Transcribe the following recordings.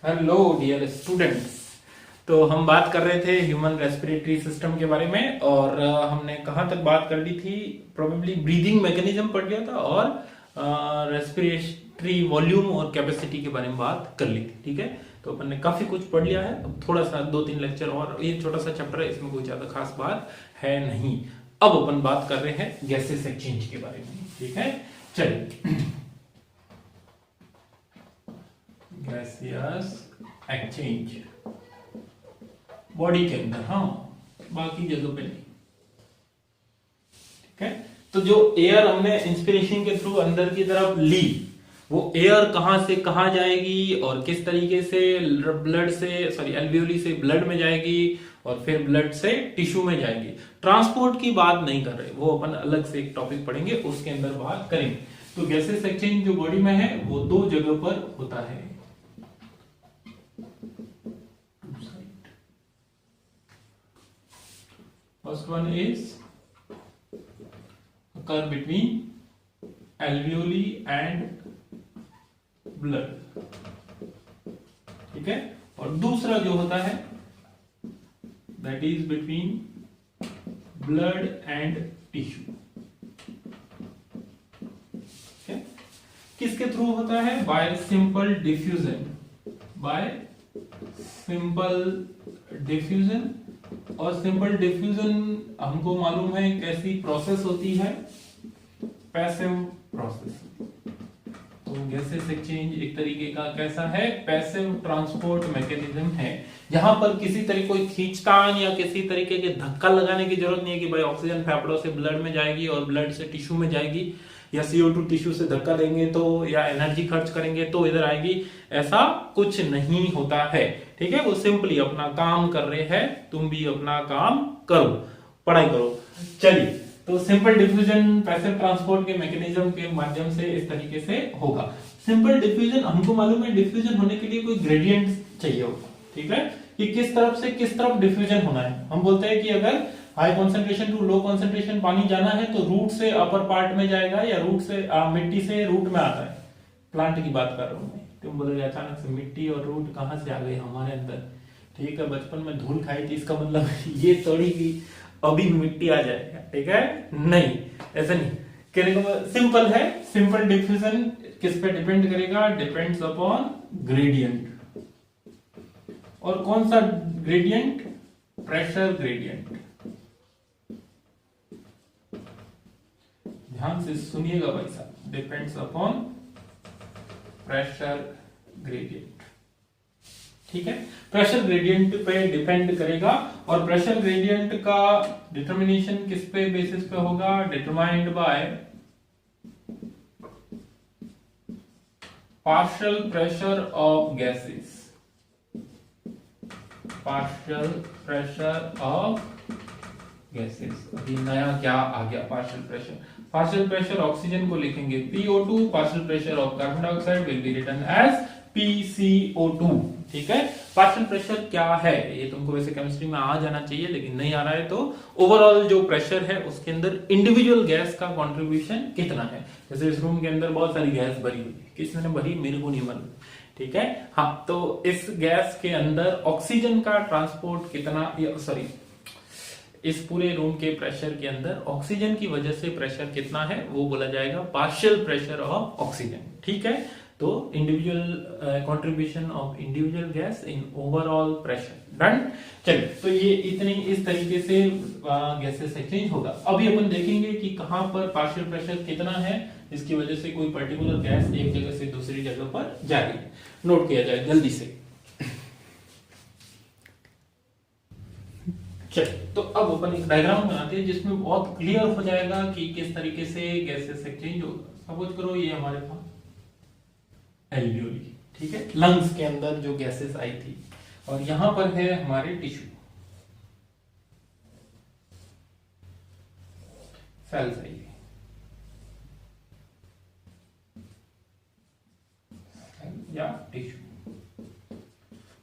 Hello dear students. तो हम बात कर रहे थे ह्यूमन रेस्पिरेटरी सिस्टम के बारे में और हमने कहाँ तक बात कर ली थी। प्रोबेबली ब्रीदिंग मैकेनिज्म पढ़ लिया था और रेस्पिरेटरी वॉल्यूम और कैपेसिटी के बारे में बात कर ली थी। ठीक है, तो अपन ने काफी कुछ पढ़ लिया है। अब थोड़ा सा 2-3 लेक्चर और, ये छोटा सा चैप्टर है, इसमें कोई ज्यादा खास बात है नहीं। अब अपन बात कर रहे हैं गैसेस एक्सचेंज के बारे में। ठीक है, चलिए गैसियस एक्सचेंज बॉडी के अंदर, हाँ, बाकी जगह पे नहीं। ठीक है, तो जो एयर हमने इंस्पिरेशन के थ्रू अंदर की तरफ ली, वो एयर कहां से कहां जाएगी और किस तरीके से ब्लड से, सॉरी, एल्वियोली से ब्लड में जाएगी और फिर ब्लड से टिश्यू में जाएगी। ट्रांसपोर्ट की बात नहीं कर रहे, वो अपन अलग से एक टॉपिक पढ़ेंगे, उसके अंदर बात करेंगे। तो गैसेस एक्सचेंज जो बॉडी में है वो 2 जगह पर होता है। First one is occur between alveoli and blood। ठीक है, और दूसरा जो होता है that is between blood and tissue। ठीक है, किसके थ्रू होता है? by simple diffusion, by simple diffusion। और सिंपल डिफ्यूजन हमको मालूम है कैसी प्रोसेस होती है, पैसिव प्रोसेस। तो गैसेस एक्सचेंज एक तरीके का कैसा है, पैसिव ट्रांसपोर्ट मैकेनिज्म है, जहां पर किसी तरह कोई खींचतान या किसी तरीके के धक्का लगाने की जरूरत नहीं है कि भाई ऑक्सीजन फेफड़ों से ब्लड में जाएगी और ब्लड से टिश्यू में जाएगी, या CO2 टिश्यू से धक्का देंगे तो, या एनर्जी खर्च करेंगे तो इधर आएगी, ऐसा कुछ नहीं होता है। ठीक है, वो सिंपली अपना काम कर रहे हैं, तुम भी अपना काम करो, पढ़ाई करो। चलिए, तो सिंपल डिफ्यूजन पैसिव ट्रांसपोर्ट के मैकेनिज्म के माध्यम से इस तरीके से होगा। सिंपल डिफ्यूजन हमको मालूम है, डिफ्यूजन होने के लिए कोई ग्रेडियंट चाहिए होगा। ठीक है, कि किस तरफ से किस तरफ डिफ्यूजन होना है। हम बोलते हैं कि अगर high concentration to low concentration पानी जाना है तो रूट से अपर पार्ट में जाएगा, या रूट से मिट्टी से रूट में आता है। प्लांट की बात कर रहा हूं मैं। तुम बोलोगे अचानक से मिट्टी और रूट कहां से आ गए हमारे अंदर? ठीक है, बचपन में धूल खाई थी, इसका मतलब ये थोड़ी की अभी मिट्टी आ जाएगा। ठीक है, नहीं, ऐसा नहीं। कहने का सिंपल है, सिंपल डिफ्यूजन किस पे डिपेंड करेगा? Depends upon gradient. और कौन सा ग्रेडियंट? Pressure gradient. ध्यान से सुनिएगा भाई साहब, डिपेंड्स अपॉन प्रेशर ग्रेडियंट। ठीक है, प्रेशर ग्रेडियंट पे डिपेंड करेगा। और प्रेशर ग्रेडियंट का डिटर्मिनेशन किस पे बेसिस पे होगा? Determined by partial pressure of gases. Partial pressure of gases. अभी नया क्या आ गया? Partial pressure. Partial pressure oxygen को लिखेंगे PO2, partial pressure of carbon dioxide will be written as PCO2। ठीक है, पार्शियल प्रेशर क्या है ये तुमको वैसे केमिस्ट्री में आ जाना चाहिए, लेकिन नहीं आ रहा है। तो ओवरऑल जो प्रेशर है उसके अंदर इंडिविजुअल गैस का कंट्रीब्यूशन कितना है। जैसे इस रूम के अंदर बहुत सारी गैस भरी हुई है, किसने भरी? मेरे को नहीं मालूम। ठीक है, हाँ, तो इस गैस के अंदर ऑक्सीजन का ट्रांसपोर्ट कितना, सॉरी, इस पूरे रूम के प्रेशर के अंदर ऑक्सीजन की वजह से प्रेशर कितना है वो बोला जाएगा पार्शियल प्रेशर ऑफ ऑक्सीजन। ठीक है, तो individual contribution of individual gas in overall pressure. Done. चलिए, तो ये इतनी इस तरीके से गैसेस एक्सचेंज होगा। अभी अपन देखेंगे कि कहां पर पार्शियल प्रेशर कितना है, जिसकी वजह से कोई पर्टिकुलर गैस एक जगह से दूसरी जगह पर जा रही है। नोट किया जाए जल्दी से। चलिए, तो अब अपन एक डायग्राम बनाते हैं जिसमें बहुत क्लियर हो जाएगा कि किस तरीके से गैसेस एक्सचेंज होगा। सपोज करो ये हमारे पास एल्वियोली, ठीक है, लंग्स के अंदर जो गैसेस आई थी, और यहां पर है हमारे टिश्यू, सेल्स आई है, या टिश्यू।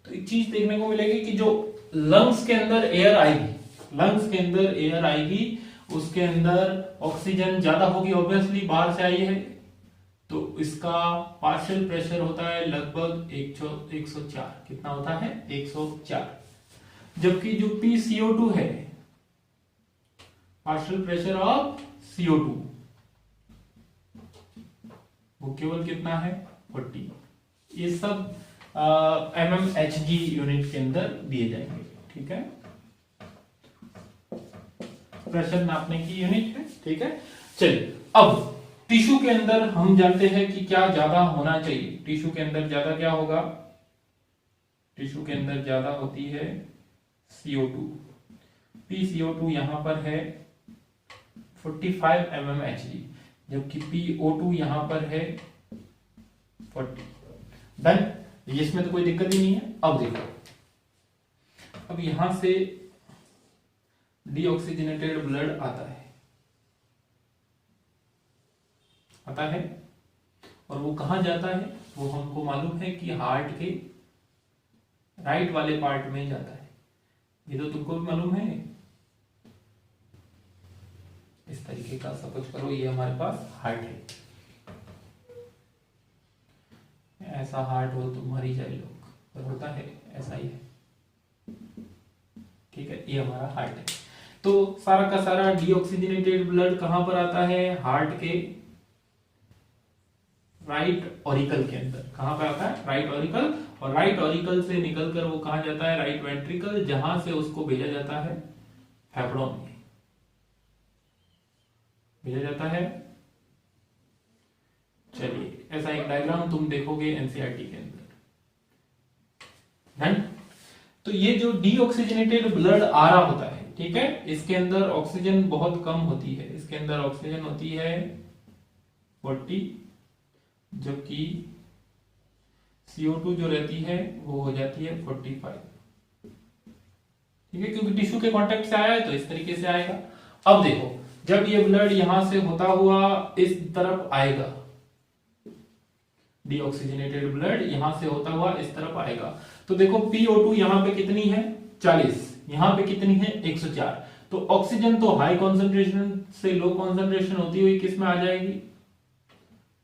तो एक चीज देखने को मिलेगी कि जो लंग्स के अंदर एयर आएगी, लंग्स के अंदर एयर आएगी, उसके अंदर ऑक्सीजन ज्यादा होगी, ऑब्वियसली बाहर से आई है, तो इसका पार्शियल प्रेशर होता है लगभग 104। कितना होता है? 104। जबकि जो PCO2 है, पार्शियल प्रेशर ऑफ CO2, वो केवल कितना है? 40। ये सब mmHg यूनिट के अंदर दिए जाएंगे। ठीक है, प्रेशर नापने की यूनिट है। ठीक है, चलिए अब टिश्यू के अंदर हम जानते हैं कि क्या ज्यादा होना चाहिए। टिश्यू के अंदर ज्यादा क्या होगा? टिश्यू के अंदर ज्यादा होती है CO2। PCO2 यहां पर है 45 mmHg, जबकि PO2 यहां पर है 40। डन, इसमें तो कोई दिक्कत ही नहीं है। अब देखो, अब यहां से डीऑक्सीजनेटेड ब्लड आता है और वो कहां जाता है? वो हमको मालूम है कि हार्ट के राइट वाले पार्ट में जाता है। ये तो तुमको भी मालूम है। इस तरीके का सपोज करो, ये हमारे पास हार्ट है, ऐसा हार्ट हो तो मर ही जाए लोग, पर होता है ऐसा ही है। ठीक है, ये हमारा हार्ट है। तो सारा का सारा डीऑक्सीजनेटेड ब्लड कहां पर आता है? हार्ट के राइट ऑरिकल के अंदर। कहां पे आता है? Right auricle. और राइट ऑरिकल से निकलकर वो कहां जाता है? राइट वेंट्रिकल, जहां से उसको भेजा जाता है फेफड़ों में भेजा जाता है। चलिए, ऐसा एक डायग्राम तुम देखोगे एनसीईआरटी के अंदर। डन। तो ये जो डीऑक्सीजनेटेड ब्लड आ रहा होता है, ठीक है, इसके अंदर ऑक्सीजन बहुत कम होती है। इसके अंदर ऑक्सीजन होती है 40, जबकि CO2 जो रहती है वो हो जाती है 45। ठीक है, क्योंकि टिश्यू के कांटेक्ट से आया है तो इस तरीके से आएगा। अब देखो, जब ये ब्लड यहां से होता हुआ इस तरफ आएगा, डीऑक्सीजनेटेड ब्लड यहां से होता हुआ इस तरफ आएगा, तो देखो PO2 यहां पे कितनी है? 40। यहां पे कितनी है? 104। तो ऑक्सीजन तो हाई कॉन्सेंट्रेशन से लो कॉन्सेंट्रेशन होती हुई किस में आ जाएगी?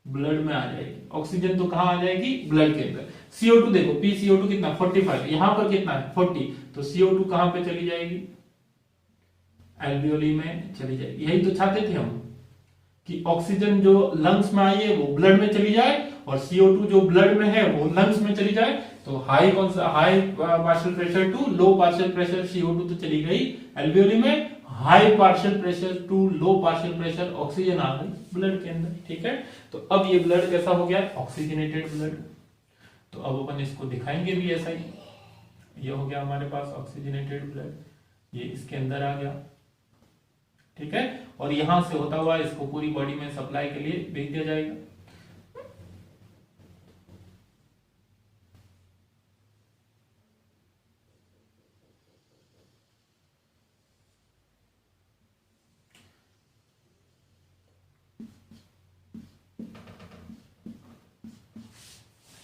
ब्लड में आ जाएगी। ऑक्सीजन तो कहां आ जाएगी? ब्लड के अंदर। CO2 देखो, PCO2 कितना? 45। यहां पर कितना है? 40। तो CO2 कहां पे चली जाएगी? एल्वियोली में चली जाएगी। यही तो चाहते थे हम, कि ऑक्सीजन जो लंग्स में आई है वो ब्लड में चली जाए, और CO2 जो ब्लड में है वो लंग्स में चली जाए। तो high partial pressure to low partial pressure CO2 तो चली गई एल्वियोली में, high partial pressure to low partial pressure oxygen आ गई ब्लड के अंदर। ठीक है, तो अब ये ब्लड कैसा हो गया? Oxygenated blood. तो अब अपन इसको दिखाएंगे भी ऐसा ही। ये हो गया हमारे पास ऑक्सीजनेटेड ब्लड, ये इसके अंदर आ गया। ठीक है, और यहां से होता हुआ इसको पूरी बॉडी में सप्लाई के लिए भेज दिया जाएगा।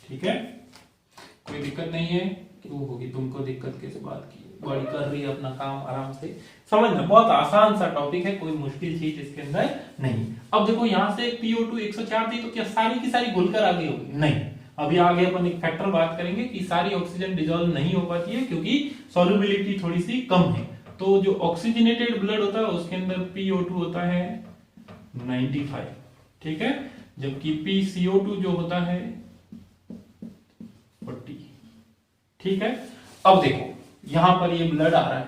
ठीक है, कोई दिक्कत नहीं है। क्यों होगी तुमको दिक्कत? किस बात की? बॉडी कर रही है अपना काम आराम से। समझना, बहुत आसान सा टॉपिक है, कोई मुश्किल चीज इसके अंदर नहीं। अब देखो, यहां से PO2 104 थी, तो क्या सारी की सारी घुलकर आ गई होगी? नहीं। अभी आगे अपन एक फैक्टर बात करेंगे कि सारी ऑक्सीजन डिजोल्व नहीं हो पाती है, क्योंकि सॉल्युबिलिटी थोड़ी सी कम है। तो जो ऑक्सीजनेटेड ब्लड होता है उसके अंदर PO2 होता है 95। ठीक है, जबकि PCO2 जो होता है 40। ठीक है, अब देखो यहां पर ये ब्लड आ रहा है,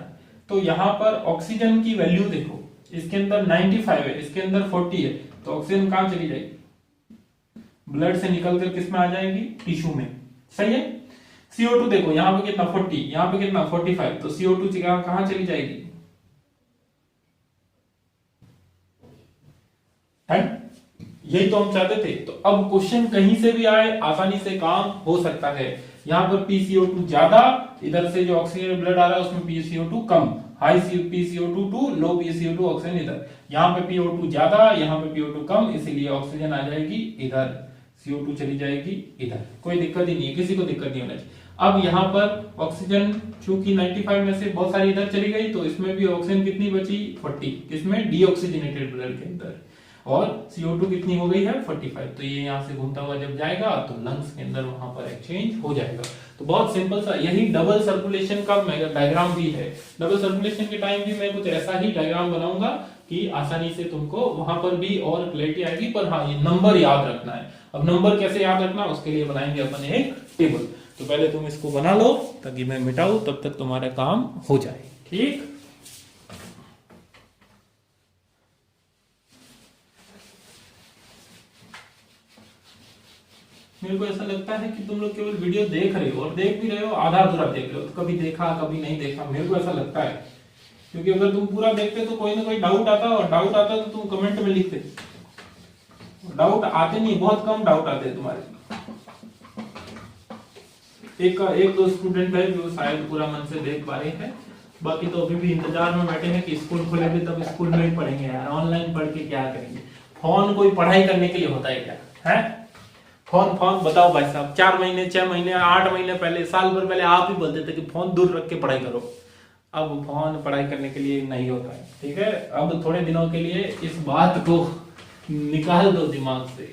तो यहां पर ऑक्सीजन की वैल्यू देखो, इसके अंदर 95 है, इसके अंदर 40 है, तो ऑक्सीजन कहां चली जाएगी? ब्लड से निकलकर किस में आ जाएगी? टिश्यू में। सही है। CO2 देखो, यहां पे कितना? 40, यहां पे कितना? 45, तो CO2 कहां चली जाएगी? यही तो हम चाहते थे। तो अब क्वेश्चन कहीं से भी आए, आसानी से काम हो सकता है। यहां पर PCO2 ज्यादा, इधर से जो ऑक्सीजन ब्लड आ रहा है उसमें PCO2 कम, high PCO2 to low PCO2 oxygen इधर। यहां पे PO2 ज्यादा, यहां पे PO2 कम, इसीलिए ऑक्सीजन आ जाएगी इधर, CO2 चली जाएगी इधर। कोई दिक्कत ही नहीं है, किसी को दिक्कत नहीं होना चाहिए। अब यहां पर ऑक्सीजन चूंकि 95 में से बहुत सारी इधर चली गई, तो इसमें भी ऑक्सीजन कितनी बची? 40। किसमें? डीऑक्सीजनेटेड ब्लड के अंदर। और CO2 कितनी हो गई है 45, तो ये यहाँ से घूमता हुआ जब जाएगा तो लंग्स के अंदर वहां पर एक्सचेंज हो जाएगा। तो बहुत सिंपल सा यही डबल सर्कुलेशन का डायग्राम भी है। डबल सर्कुलेशन के टाइम भी मैं कुछ ऐसा ही डायग्राम बनाऊंगा कि आसानी से तुमको वहां पर भी और क्लैरिटी आएगी। पर हाँ, ये नंबर याद रखना है। अब नंबर कैसे याद रखना, उसके लिए बनाएंगे अपन एक टेबल। तो पहले तुम इसको बना लो ताकि मैं मिटाऊं, तब तक तुम्हारा काम हो जाए। ठीक, मेरे को ऐसा लगता है कि तुम लोग केवल वीडियो देख रहे हो, और देख भी रहे हो आधा अधूरा देख रहे हो, तो कभी देखा कभी नहीं देखा, मेरे को ऐसा लगता है। क्योंकि अगर तुम पूरा देखते तो कोई ना कोई डाउट आता, और डाउट आता तो तुम कमेंट में लिखते। डाउट आते नहीं, बहुत कम डाउट आते हैं तुम्हारे। एक दो स्टूडेंट है जो शायद पूरा मन से देख पा रहे हैं, बाकी तो अभी भी इंतजार में बैठे हैं कि स्कूल खुलेंगे तब स्कूल में ही पढ़ेंगे यार, ऑनलाइन पढ़ के क्या करेंगे। फोन कोई पढ़ाई करने के लिए होता है क्या है? फोन फोन बताओ भाई साहब, 4 महीने 6 महीने 8 महीने पहले, साल भर पहले आप ही बोलते थे कि फोन दूर रख के पढ़ाई करो। अब फोन पढ़ाई करने के लिए नहीं होता है, ठीक है। अब थोड़े दिनों के लिए इस बात को निकाल दो दिमाग से,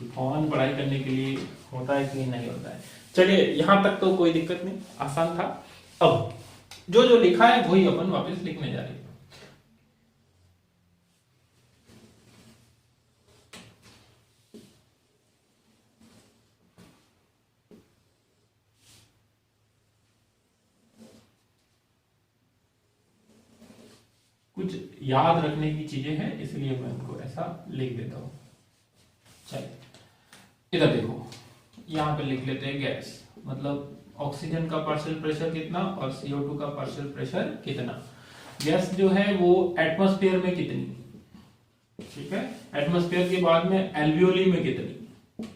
फोन पढ़ाई करने के लिए होता है कि नहीं होता है। चलिए, यहां तक तो कोई दिक्कत नहीं, आसान था। अब जो जो लिखा है वही अपन वापस लिखने जा रहे हैं। कुछ याद रखने की चीजें हैं, इसलिए मैं इनको ऐसा लिख देता हूं। चलिए इधर देखो, यहां पे लिख लेते हैं गैस, मतलब ऑक्सीजन का पार्शियल प्रेशर कितना और CO2 का पार्शियल प्रेशर कितना। गैस जो है वो एटमॉस्फेयर में कितनी, ठीक है। एटमॉस्फेयर के बाद में एल्वियोली में कितनी,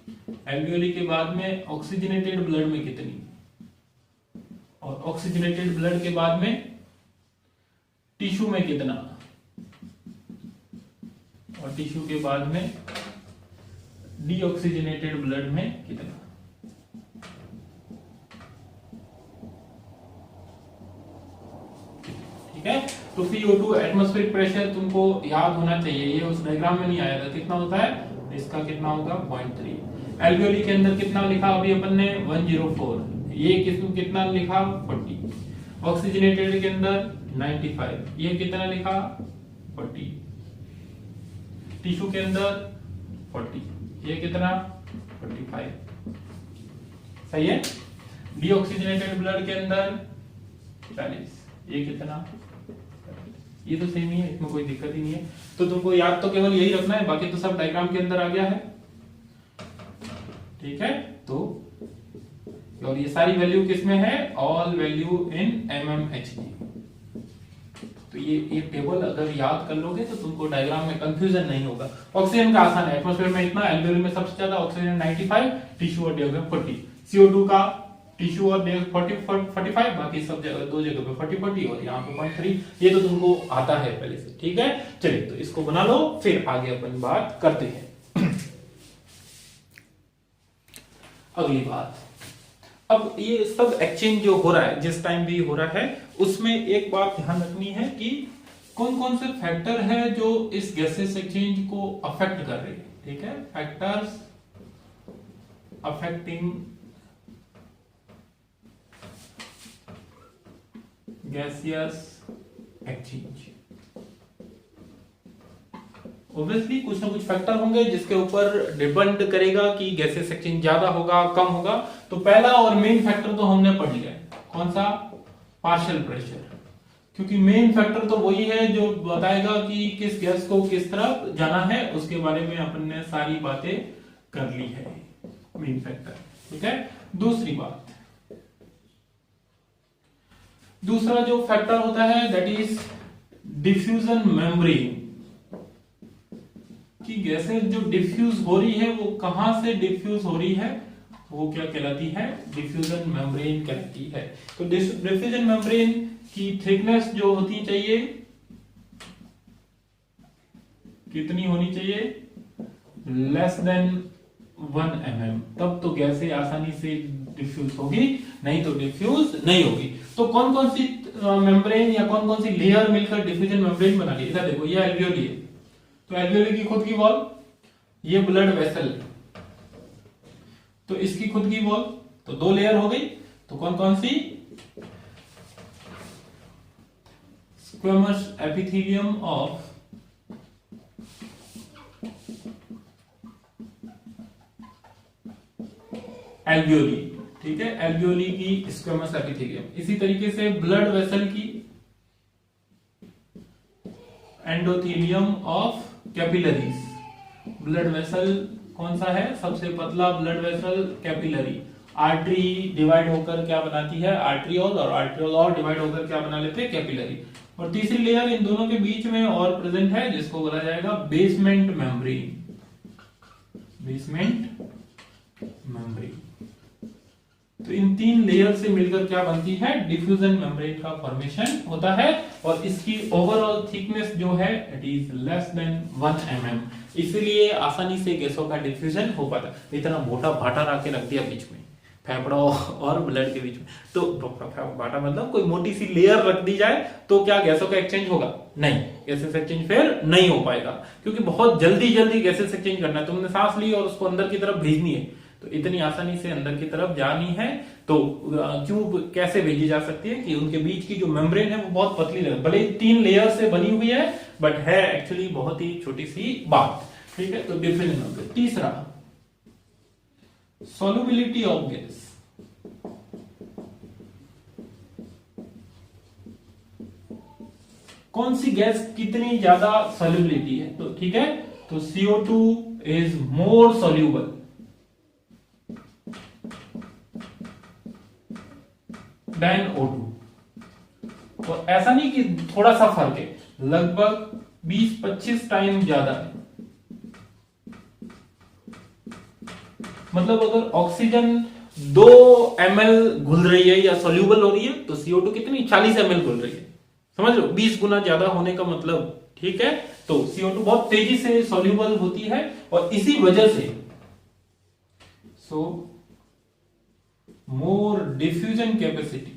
एल्वियोली के बाद में ऑक्सीजनेटेड ब्लड में कितनी, और ऑक्सीजनेटेड ब्लड के बाद में टिश्यू में कितना, और टिश्यू के बाद में डीऑक्सीजनेटेड ब्लड में कितना। ठीक है, तो CO2 एटमॉस्फेरिक प्रेशर तुमको याद होना चाहिए, ये उस डायग्राम में नहीं आया था। कितना होता है इसका, कितना होगा 0.3। एल्वियोली के अंदर कितना लिखा अभी अपन ने 104, ये कितना लिखा 40। ऑक्सीजनेटेड के अंदर 95, ये कितना लिखा 40। टिश्यू के अंदर 40, ये कितना 45, सही है। डीऑक्सीजनेटेड ब्लड के अंदर 40, ये कितना, ये तो सेम ही है, इसमें कोई दिक्कत ही नहीं है। तो तुमको याद तो केवल यही रखना है, बाकी तो सब डायग्राम के अंदर आ गया है, ठीक है। तो और ये सारी वैल्यू किसमें है, ऑल वैल्यू इन mmHg। तो ये टेबल अगर याद कर लोगे तो तुमको डायग्राम में कंफ्यूजन नहीं होगा। ऑक्सीजन का आसान है, एटमॉस्फेयर में इतना, एल्वियोली में सबसे ज्यादा, ऑक्सीजन 95, टिश्यू और डिऑक्सीजन 40। CO2 का टिश्यू और 45, बाकी सब जगह दो जगह पे 40 और यहाँ पे 0.3। ये तो तुमको आता है पहले से, ठीक है। चलिए तो इसको बना लो, फिर आगे अपन बात करते हैं। अगली बात, अब ये सब एक्सचेंज जो हो रहा है, जिस टाइम भी हो रहा है, उसमें एक बात ध्यान रखनी है कि कौन कौन से फैक्टर है जो इस गैसेस एक्सचेंज को अफेक्ट कर रहे हैं, ठीक है। Factors affecting gaseous exchange. Obviously कुछ ना कुछ फैक्टर होंगे जिसके ऊपर डिपेंड करेगा कि गैसेस एक्सचेंज ज्यादा होगा कम होगा। तो पहला और मेन फैक्टर तो हमने पढ़ लिया, कौन सा, पार्शियल प्रेशर। क्योंकि मेन फैक्टर तो वही है जो बताएगा कि किस गैस को किस तरफ जाना है, उसके बारे में अपन ने सारी बातें कर ली है, मेन फैक्टर, ठीक है। दूसरी बात, दूसरा जो फैक्टर होता है दैट इज डिफ्यूजन मेम्ब्रेन, कि गैसेस जो डिफ्यूज हो रही है वो कहां से डिफ्यूज हो रही है, वो क्या कहलाती है, डिफ्यूजन मेम्ब्रेन कहलाती है। तो डिफ्यूजन मेम्ब्रेन की थिकनेस जो होती चाहिए, कितनी होनी चाहिए, लेस देन 1 mm, तब तो गैसें आसानी से डिफ्यूज होगी, नहीं तो डिफ्यूज नहीं होगी। तो कौन कौन सी मेम्ब्रेन या कौन कौन सी लेयर मिलकर डिफ्यूजन मेम्ब्रेन बना रही है, इधर देखो, ये एल्वियोली है, तो एल्वियोली की खुद की वॉल, ये ब्लड वेसल, तो इसकी खुद की वॉल, तो 2 लेयर हो गई। तो कौन कौन सी? स्क्वेमस एपिथेलियम ऑफ एल्वियोली, ठीक है, एल्वियोली की स्क्वेमस एपिथेलियम। इसी तरीके से ब्लड वेसल की endothelium of capillaries. Blood vessel कौन सा है? सबसे पतला blood vessel capillary. Artery divide होकर क्या बनाती है? आर्ट्रियोल, और आर्ट्रियोल और डिवाइड होकर क्या बना लेते हैं? कैपिलरी। और तीसरी लेयर इन दोनों के बीच में और प्रेजेंट है, जिसको बोला जाएगा बेसमेंट मेम्ब्रेन। Basement membrane. तो इन 3 लेयर से मिलकर क्या बनती है? डिफ्यूजन मेम्ब्रेन का फॉर्मेशन होता है। और इसकी ओवरऑल थिकनेस जो है it is less than 1 mm। इसलिए आसानी से गैसों का डिफ्यूजन हो पाता है। इतना मोटा भाटा रख के रख दिया बीच में, फेफड़ा और ब्लड के बीच में, तो भाटा मतलब कोई मोटी सी लेयर रख दी जाए तो क्या गैसों का एक्सचेंज होगा? नहीं, गैसेस एक्सचेंज फिर नहीं हो पाएगा, क्योंकि बहुत जल्दी जल्दी गैसेस एक्सचेंज करना है। तुमने सांस ली और उसको अंदर की तरफ भेजनी है, तो इतनी आसानी से अंदर की तरफ जानी है तो ट्यूब कैसे भेजी जा सकती है कि उनके बीच की जो मेम्ब्रेन है वो बहुत पतली है, भले 3 लेयर से बनी हुई है बट है एक्चुअली बहुत ही छोटी सी बात, ठीक है। तो डिफ्यूजन मेम्ब्रेन। तीसरा, सॉल्युबिलिटी ऑफ गैस। कौन सी गैस कितनी ज्यादा सॉल्युबिलिटी है? तो ठीक है, तो CO2 is more soluble then O2। तो ऐसा नहीं कि थोड़ा सा फर्क है, लगभग 20-25 टाइम ज्यादा है। मतलब अगर ऑक्सीजन 2 ml घुल रही है या सॉल्यूबल हो रही है, तो CO2 कितनी 40 ml घुल रही है। समझ लो, 20 गुना ज्यादा होने का मतलब, ठीक है। तो CO2 बहुत तेजी से सॉल्यूबल होती है और इसी वजह से मोर डिफ्यूजन कैपेसिटी,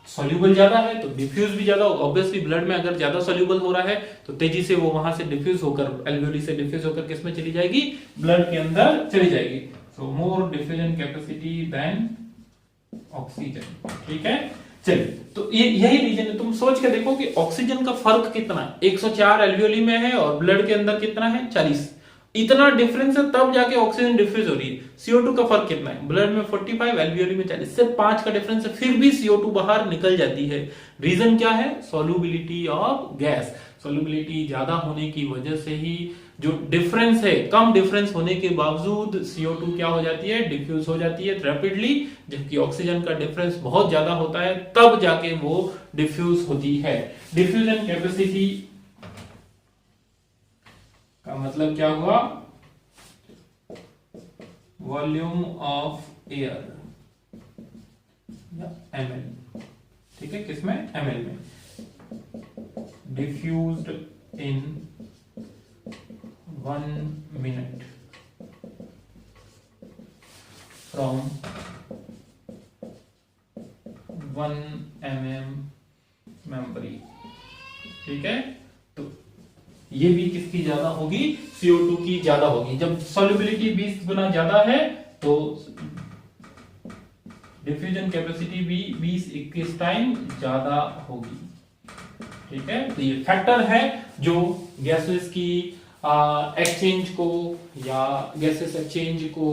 सॉल्यूबल ज्यादा है तो डिफ्यूज भी ज्यादा होगा। ऑब्वियसली ब्लड में अगर ज्यादा सॉल्यूबल हो रहा है तो तेजी से वो वहां से डिफ्यूज होकर, एल्वियोली से डिफ्यूज होकर किस में चली जाएगी? ब्लड के अंदर चली जाएगी। सो मोर डिफ्यूजन कैपेसिटी देन ऑक्सीजन, ठीक है। चलिए, तो ये यही रीजन है। तुम सोच के देखो कि ऑक्सीजन का फर्क कितना है, 104 एल्वियोली में है और ब्लड के अंदर कितना है? 40। इतना डिफरेंस है, तब जाके ऑक्सीजन डिफ्यूज हो रही है। CO2 का फर्क कितना है? ब्लड में 45, एल्वियोली में 40, सिर्फ 5 का डिफरेंस है, फिर भी CO2 बाहर निकल जाती है। रीजन क्या है? Solubility of gas. सॉल्युबिलिटी ज्यादा होने की वजह से ही जो डिफरेंस है, कम डिफरेंस होने के बावजूद CO2 क्या हो जाती है? डिफ्यूज हो जाती है रैपिडली, जबकि ऑक्सीजन का डिफरेंस बहुत ज्यादा होता है, तब जाके वो डिफ्यूज होती है। डिफ्यूजन कैपेसिटी का मतलब क्या हुआ? वॉल्यूम ऑफ एयर या ml, ठीक है, किसमें? ml में। Diffused in 1 minute from 1 mm membrane, ठीक है। तो ये भी किसकी ज्यादा होगी? CO2 की ज्यादा होगी। जब सॉल्युबिलिटी 20 गुना ज्यादा है तो डिफ्यूजन कैपेसिटी भी 20-21 टाइम ज्यादा होगी, ठीक है। तो ये फैक्टर है जो गैसेस की एक्सचेंज को या गैसेस एक्सचेंज को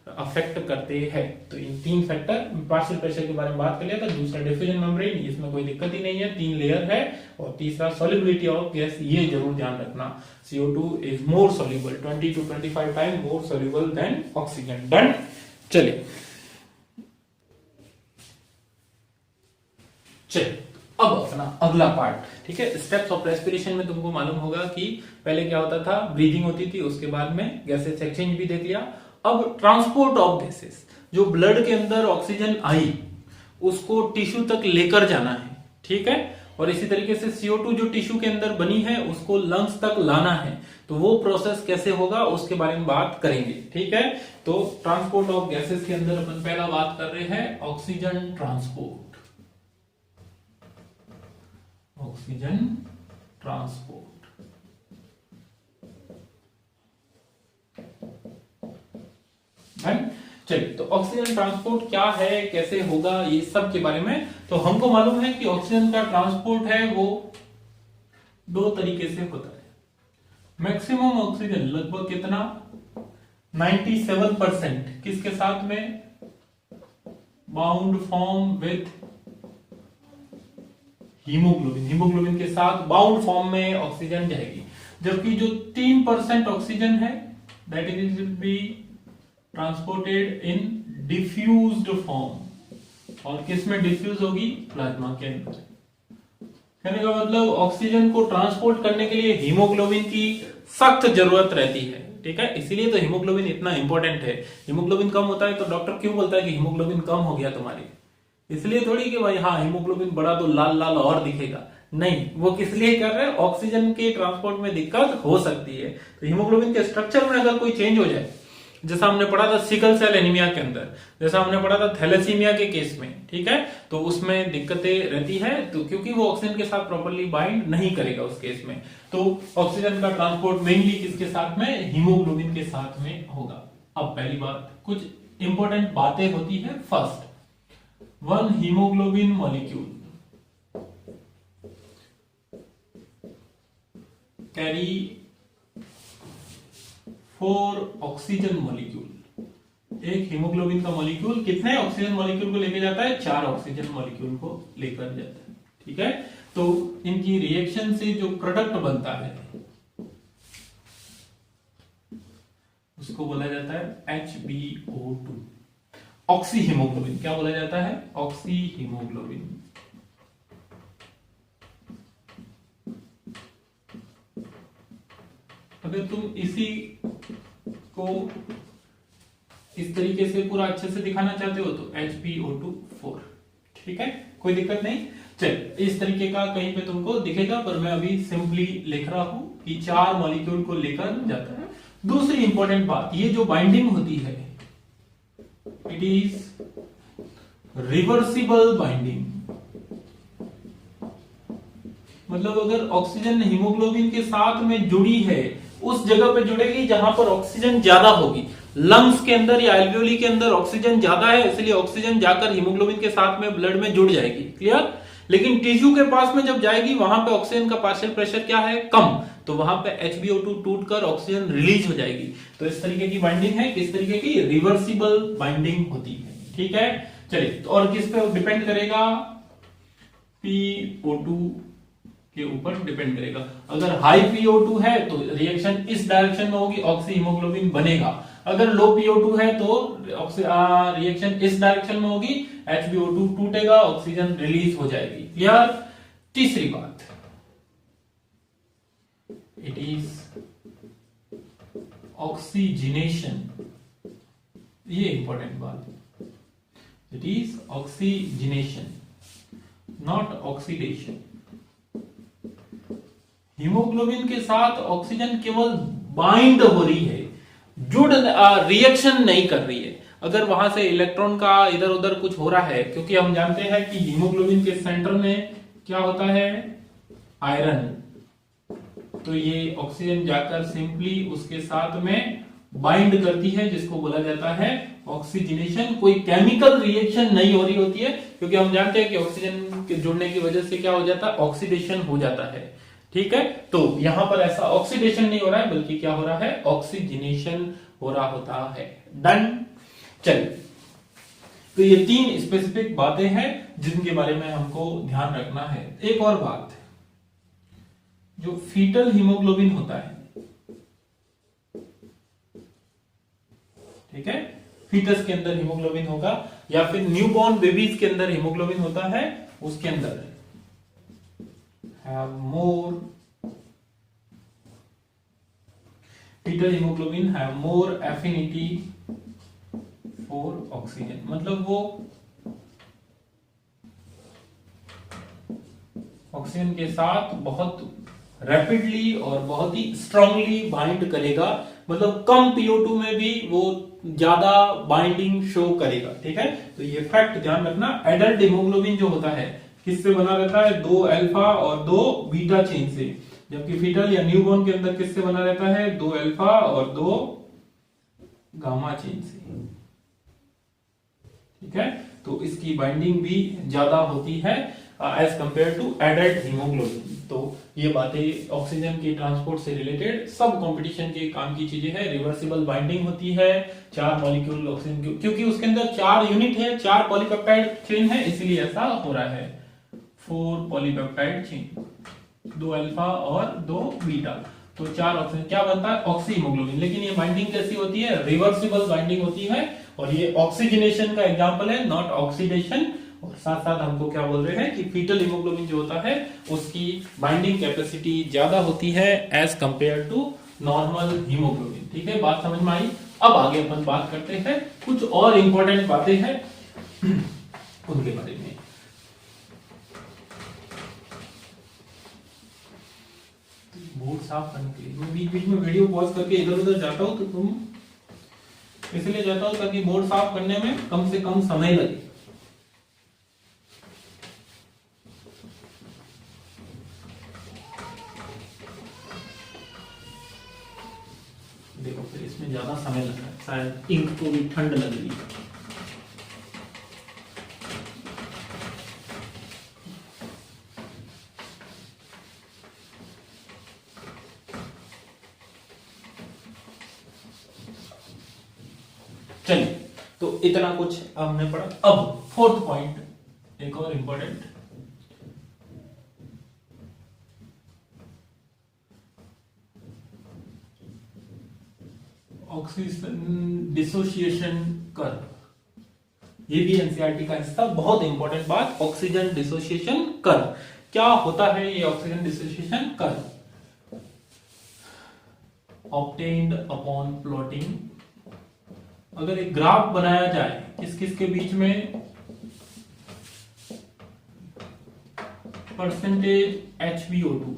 अफेक्ट करते हैं। तो इन 3 फैक्टर, पार्शियल प्रेशर के बारे में बात कर लिया था। दूसरा डिफ्यूजन मेम्ब्रेन, इसमें कोई दिक्कत ही नहीं है, 3 लेयर है। और तीसरा सॉल्युबिलिटी ऑफ गैस, ये जरूर ध्यान रखना, CO2 is more soluble, 20 to 25 time more soluble than oxygen. Done. चलिए अब अपना अगला पार्ट, ठीक है। स्टेप्स ऑफ रेस्पिरेशन में तुमको मालूम होगा कि पहले क्या होता था? ब्रीदिंग होती थी, उसके बाद में गैसेस एक्सचेंज भी देख लिया। अब ट्रांसपोर्ट ऑफ गैसेस, जो ब्लड के अंदर ऑक्सीजन आई उसको टिश्यू तक लेकर जाना है, ठीक है। और इसी तरीके से CO2 जो टिश्यू के अंदर बनी है उसको लंग्स तक लाना है। तो वो प्रोसेस कैसे होगा उसके बारे में बात करेंगे, ठीक है। तो ट्रांसपोर्ट ऑफ गैसेस के अंदर अपन पहला बात कर रहे हैं ऑक्सीजन ट्रांसपोर्ट। Oxygen transport. चलिए, तो ऑक्सीजन ट्रांसपोर्ट क्या है, कैसे होगा, ये सब के बारे में तो हमको मालूम है कि ऑक्सीजन का ट्रांसपोर्ट है वो दो तरीके से होता है। मैक्सिमम ऑक्सीजन लगभग कितना 97% किसके साथ में, bound form with haemoglobin, haemoglobin के साथ बाउंड फॉर्म में ऑक्सीजन जाएगी। जबकि जो 3% ऑक्सीजन है that is will be transported in diffused form. और किस में डिफ्यूज होगी, प्लाज्मा के अंदर। कहने का मतलब ऑक्सीजन को ट्रांसपोर्ट करने के लिए हीमोग्लोबिन की सख्त जरूरत रहती है, ठीक है। इसीलिए तो हीमोग्लोबिन इतना इंपॉर्टेंट है। हीमोग्लोबिन कम होता है तो डॉक्टर क्यों बोलता है कि हीमोग्लोबिन कम हो गया तुम्हारी, इसलिए थोड़ी कि भाई हाँ हीमोग्लोबिन बढ़ा तो लाल लाल और दिखेगा, नहीं, वो किस लिए कर रहे हैं, ऑक्सीजन के ट्रांसपोर्ट में दिक्कत हो सकती है। तो हीमोग्लोबिन के स्ट्रक्चर में अगर कोई चेंज हो जाए, जैसा हमने पढ़ा था सिकल सेल एनीमिया के अंदर, जैसा हमने पढ़ा था थैलेसीमिया के केस में, ठीक है, तो उसमें दिक्कतें रहती है, तो क्योंकि वो ऑक्सीजन के साथ प्रॉपर्ली बाइंड नहीं करेगा उस केस में। तो ऑक्सीजन का ट्रांसपोर्ट मेनली किसके साथ में, हीमोग्लोबिन के साथ में होगा। अब पहली बात, कुछ इंपॉर्टेंट बातें होती है। First, one haemoglobin molecule carry 4 oxygen molecule. एक हीमोग्लोबिन का मॉलिक्यूल कितने ऑक्सीजन मॉलिक्यूल को लेके जाता है, 4 ऑक्सीजन मॉलिक्यूल को लेकर जाता है, ठीक है। तो इनकी रिएक्शन से जो प्रोडक्ट बनता है उसको बोला जाता है HbO2, ऑक्सी हीमोग्लोबिन। क्या बोला जाता है, ऑक्सी हीमोग्लोबिन। अगर तुम इसी को इस तरीके से पूरा अच्छे से दिखाना चाहते हो तो HbO2 4, ठीक है, कोई दिक्कत नहीं। चल, इस तरीके का कहीं पे तुमको दिखेगा, पर मैं अभी सिंपली लिख रहा हूं कि 4 मॉलिक्यूल को लेकर जाता है। दूसरी इंपॉर्टेंट बात, ये जो बाइंडिंग होती है इट इज रिवर्सिबल बाइंडिंग। मतलब अगर ऑक्सीजन हीमोग्लोबिन के साथ में जुड़ी है, उस जगह पे जुड़ेगी जहां पर ऑक्सीजन ज्यादा होगी। लंग्स के अंदर या एल्वियोली के अंदर ऑक्सीजन ज्यादा है, इसलिए ऑक्सीजन जाकर हीमोग्लोबिन के साथ में ब्लड में जुड़ जाएगी, क्लियर। लेकिन टिश्यू के पास में जब जाएगी वहां पे ऑक्सीजन का पार्शियल प्रेशर क्या है, कम, तो वहां पे HbO2 टूटकर ऑक्सीजन रिलीज हो जाएगी। तो इस तरीके की बाइंडिंग है, किस तरीके की, रिवर्सिबल बाइंडिंग होती है, ठीक है। चलिए, तो और किस पे डिपेंड करेगा, PO2 के ऊपर डिपेंड करेगा। अगर हाई PO2 है तो रिएक्शन इस डायरेक्शन में होगी, ऑक्सी हीमोग्लोबिन बनेगा। अगर लो PO2 है तो रिएक्शन इस डायरेक्शन में होगी, HbO2 टूटेगा, ऑक्सीजन रिलीज हो जाएगी, क्लियर। तीसरी बात, इट इज ऑक्सीजनेशन। ये इंपॉर्टेंट बात, it is oxygenation not oxidation. Haemoglobin के साथ ऑक्सीजन केवल बाइंड हो रही है, जुड़ रिएक्शन नहीं कर रही है। अगर वहां से इलेक्ट्रॉन का इधर उधर कुछ हो रहा है, क्योंकि हम जानते हैं कि हीमोग्लोबिन के सेंटर में क्या होता है, आयरन, तो ये ऑक्सीजन जाकर सिंपली उसके साथ में बाइंड करती है, जिसको बोला जाता है ऑक्सीजनेशन। कोई केमिकल रिएक्शन नहीं हो रही होती है, क्योंकि हम जानते हैं कि ऑक्सीजन के जुड़ने की वजह से क्या हो जाता है, ऑक्सीडेशन हो जाता है, ठीक है। तो यहां पर ऐसा ऑक्सीडेशन नहीं हो रहा है, बल्कि क्या हो रहा है, ऑक्सीजनेशन हो रहा होता है। डन। चलिए, तो ये 3 स्पेसिफिक बातें हैं जिनके बारे में हमको ध्यान रखना है। एक और बात, जो फीटल हीमोग्लोबिन होता है, ठीक है, फीटस के अंदर हीमोग्लोबिन होगा, या फिर न्यूबॉर्न बेबीज के अंदर हीमोग्लोबिन होता है, उसके अंदर have more fetal hemoglobin have more affinity for oxygen। मतलब वो ऑक्सीजन के साथ बहुत रैपिडली और बहुत ही स्ट्रांगली बाइंड करेगा। मतलब कम PO2 में भी वो ज्यादा बाइंडिंग शो करेगा, ठीक है। तो ये फैक्ट ध्यान रखना। एडल्ट हीमोग्लोबिन जो होता है किससे बना रहता है? 2 अल्फा और 2 बीटा चेन से। जबकि फीटल या न्यूबॉर्न के अंदर किससे बना रहता है? 2 अल्फा और 2 गामा चेन से। ठीक है, तो इसकी बाइंडिंग भी ज्यादा होती है as compare to adult haemoglobin. तो ये बातें ऑक्सीजन के ट्रांसपोर्ट से रिलेटेड सब कंपटीशन के काम की चीजें हैं। रिवर्सिबल बाइंडिंग होती है 4 मॉलिक्यूल ऑक्सीजन, क्योंकि उसके अंदर 4 यूनिट है, 4 पॉलीपेप्टाइड चेन है, इसलिए ऐसा हो रहा है। 4 पॉलीपेप्टाइड चेन, 2 अल्फा और 2 बीटा, तो 4 ऑक्सीजन क्या बनता है? Oxy haemoglobin. लेकिन ये बाइंडिंग कैसी होती है? रिवर्सिबल बाइंडिंग होती है, और ये ऑक्सीजनेशन का एग्जांपल है, नॉट ऑक्सीडेशन। और साथ साथ हमको क्या बोल रहे हैं कि फीटल हीमोग्लोबिन जो होता है उसकी बाइंडिंग कैपेसिटी ज्यादा होती है as compare to normal haemoglobin. ठीक है, बात समझ में आई? अब आगे अपन बात करते हैं, कुछ और इंपॉर्टेंट बातें हैं उनके बारे में। बोर्ड साफ करने के लिए मैं बीच बीच में वीडियो पॉज करके इधर उधर जाता हूं, तो तुम इसलिए जाता हूं ताकि बोर्ड साफ करने में कम से कम समय लगे। देखो फिर इसमें ज्यादा समय लग रहा है, शायद इंक को भी ठंड लग रही है। चलिए, तो इतना कुछ हमने पढ़ा। अब फोर्थ पॉइंट, एक और इंपॉर्टेंट, ऑक्सीजन डिसोसिएशन कर्व। ये भी एनसीईआरटी का हिस्सा, बहुत इंपॉर्टेंट बात, ऑक्सीजन डिसोसिएशन कर्व। क्या होता है ये oxygen dissociation curve? Obtained upon plotting. अगर एक ग्राफ बनाया जाए किस किस के बीच में, परसेंटेज HbO2,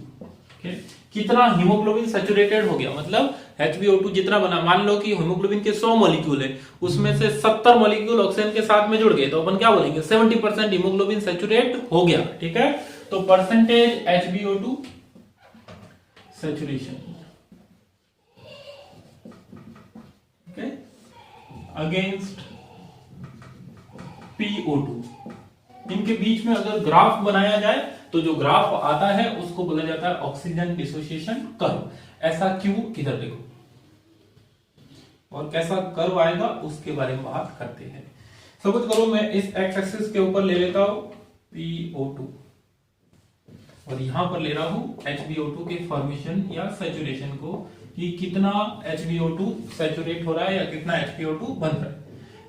कितना हीमोग्लोबिन सैचुरेटेड हो गया, मतलब HbO2 जितना बना, मान लो कि हीमोग्लोबिन के 100 मॉलिक्यूल है, उसमें से 70 मॉलिक्यूल ऑक्सीजन के साथ में जुड़ गए, तो अपन क्या बोलेंगे? 70% हीमोग्लोबिन सैचुरेट हो गया। ठीक है, तो percentage HbO2 saturation against PO2, इनके बीच में अगर ग्राफ बनाया जाए तो जो ग्राफ आता है उसको बोला जाता है ऑक्सीजन डिसोसिएशन कर्व। ऐसा क्यों? इधर देखो, और कैसा कर्व आएगा उसके बारे में बात करते हैं। सपोज करो मैं इस एक्स एक्सिस के ऊपर ले लेता हूं PO2 और यहां पर ले रहा हूं HbO2 के फॉर्मेशन या सैचुरेशन को, कि कितना HbO2 सैचुरेट हो रहा है या कितना HbO2 बन रहा है।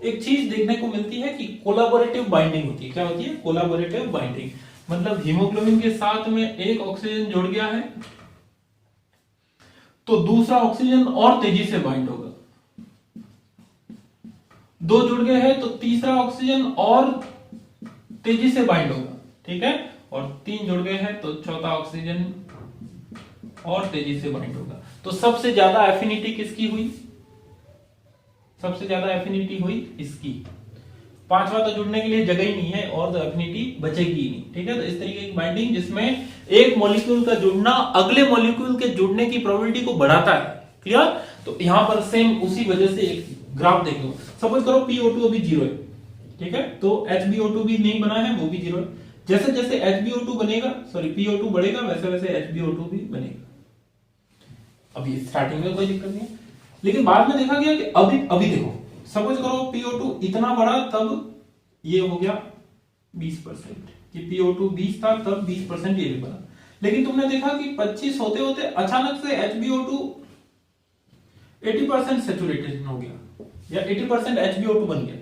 एक चीज देखने को मिलती है कि कोलैबोरेटिव बाइंडिंग होती है। क्या होती है? कोलैबोरेटिव बाइंडिंग, मतलब हीमोग्लोबिन के साथ में एक ऑक्सीजन जुड़ गया है तो दूसरा ऑक्सीजन और तेजी से बाइंड होगा, 2 जुड़ गए हैं तो तीसरा ऑक्सीजन और तेजी से बाइंड होगा। ठीक है, और 3 जुड़ गए हैं तो चौथा ऑक्सीजन और तेजी से बाइंड होगा। तो सबसे ज्यादा एफिनिटी किसकी हुई? सबसे ज्यादा एफिनिटी हुई इसकी। 5वां तो जुड़ने के लिए जगह ही नहीं है और तो एफिनिटी बचेगी ही नहीं। ठीक है, तो इस तरीके की बाइंडिंग जिसमें एक मॉलिक्यूल का जुड़ना अगले मॉलिक्यूल के जुड़ने की प्रोबेबिलिटी को बढ़ाता है। क्लियर? तो यहां पर सेम उसी वजह से एक ग्राफ देख लो। सपोज करो PO2 अभी 0 है, ठीक है, तो HbO2 भी नहीं बना है, वो भी 0 है। जैसे जैसे HbO2 बनेगा, सॉरी PO2 बढ़ेगा, वैसे वैसे HbO2 भी बनेगा। अभी स्टार्टिंग में कोई दिक्कत नहीं है, लेकिन बाद में देखा गया कि अभी देखो, सपोज करो PO2 इतना बड़ा, तब ये हो गया 20%, कि PO2 20 था तब 20% ये भी बना। लेकिन तुमने देखा कि 25 होते होते अचानक से HbO2 80% सैचुरेटेड हो गया या 80% HbO2 बन गया।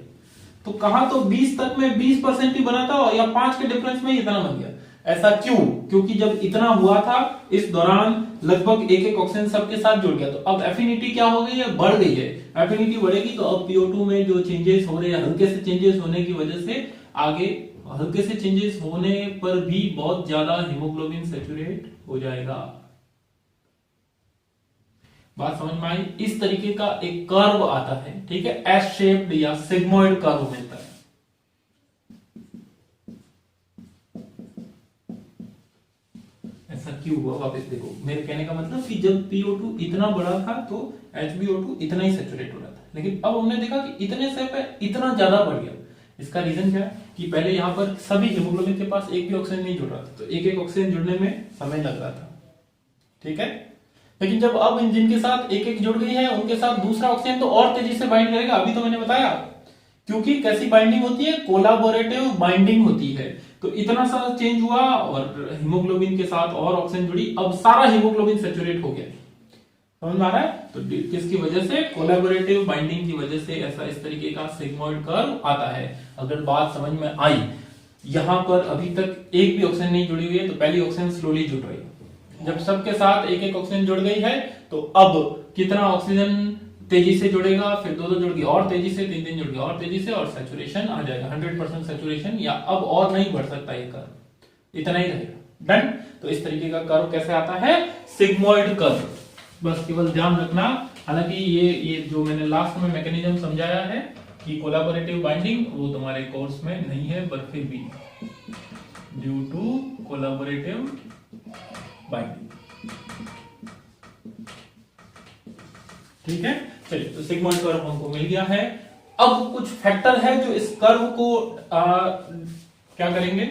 तो कहा तो 20 तक में 20% ही बना था या 5 के डिफरेंस में इतना बन गया। ऐसा क्यों? क्योंकि जब इतना हुआ था इस दौरान लगभग एक ऑक्सीजन सबके साथ जुड़ गया, तो अब एफिनिटी क्या हो गई है? बढ़ गई है। एफिनिटी बढ़ेगी तो अब PO2 में जो चेंजेस हो रहे हैं, हल्के से चेंजेस होने की वजह से आगे हल्के से चेंजेस होने पर भी बहुत ज्यादा हीमोग्लोबिन सैचुरेट हो जाएगा। बात समझ में आई? इस तरीके का एक कर्व आता है, ठीक है, एस शेप्ड या सिग्मोइड कर्व मिलता है। क्यों हुआ वापस देखो, मेरे कहने का मतलब कि जब PO2 इतना बड़ा था तो HbO2 इतना ही सैचुरेट हो रहा था, लेकिन अब हमने देखा कि इतने से पे इतना ज्यादा बढ़ गया। इसका रीजन क्या है कि पहले यहाँ पर सभी हीमोग्लोबिन के पास एक भी ऑक्सीजन नहीं जुड़ रहा था, तो एक एक ऑक्सीजन जुड़ने में समय लग रहा था, ठीक है। लेकिन जब अब जिनके साथ एक एक जुड़ गई है उनके साथ दूसरा ऑक्सीजन तो और तेजी से बाइंड करेगा, अभी तो मैंने बताया, क्योंकि कैसी बाइंडिंग होती है, कोलाबोरेटिव बाइंडिंग होती है। तो इतना सा चेंज हुआ और हीमोग्लोबिन के साथ और ऑक्सीजन जुड़ी, अब सारा हीमोग्लोबिन सैचुरेट हो गया, समझ में आ रहा है। तो किसकी वजह से, कोलैबोरेटिव बाइंडिंग की वजह से ऐसा इस तरीके का सिग्मोइड कर्व आता है। अगर बात समझ में आई, यहां पर अभी तक एक भी ऑक्सीजन नहीं जुड़ी हुई है, तो पहली ऑक्सीजन स्लोली जुड़ रही है। जब सबके साथ एक एक ऑक्सीजन जुड़ गई है तो अब कितना ऑक्सीजन तेजी से जुड़ेगा, फिर दो जुड़ गई और तेजी से, तीन जुड़ गई और तेजी से, और सैचुरेशन आ जाएगा 100% सैचुरेशन, या अब और नहीं बढ़ सकता ये कर्व, इतना ही रहेगा। डन। तो इस तरीके का कर्व कैसे आता है, सिग्मोइड कर्व। बस केवल ध्यान रखना, हालांकि ये जो मैंने लास्ट में मैकेनिज्म समझाया है कि कोलैबोरेटिव बाइंडिंग, वो तुम्हारे कोर्स में नहीं है, बट फिर भी ड्यू टू कोलैबोरेटिव बाइंडिंग, ठीक है। चलिए, तो सिग्मोइड कर्व हमको मिल गया है। अब कुछ फैक्टर है जो इस कर्व को क्या करेंगे,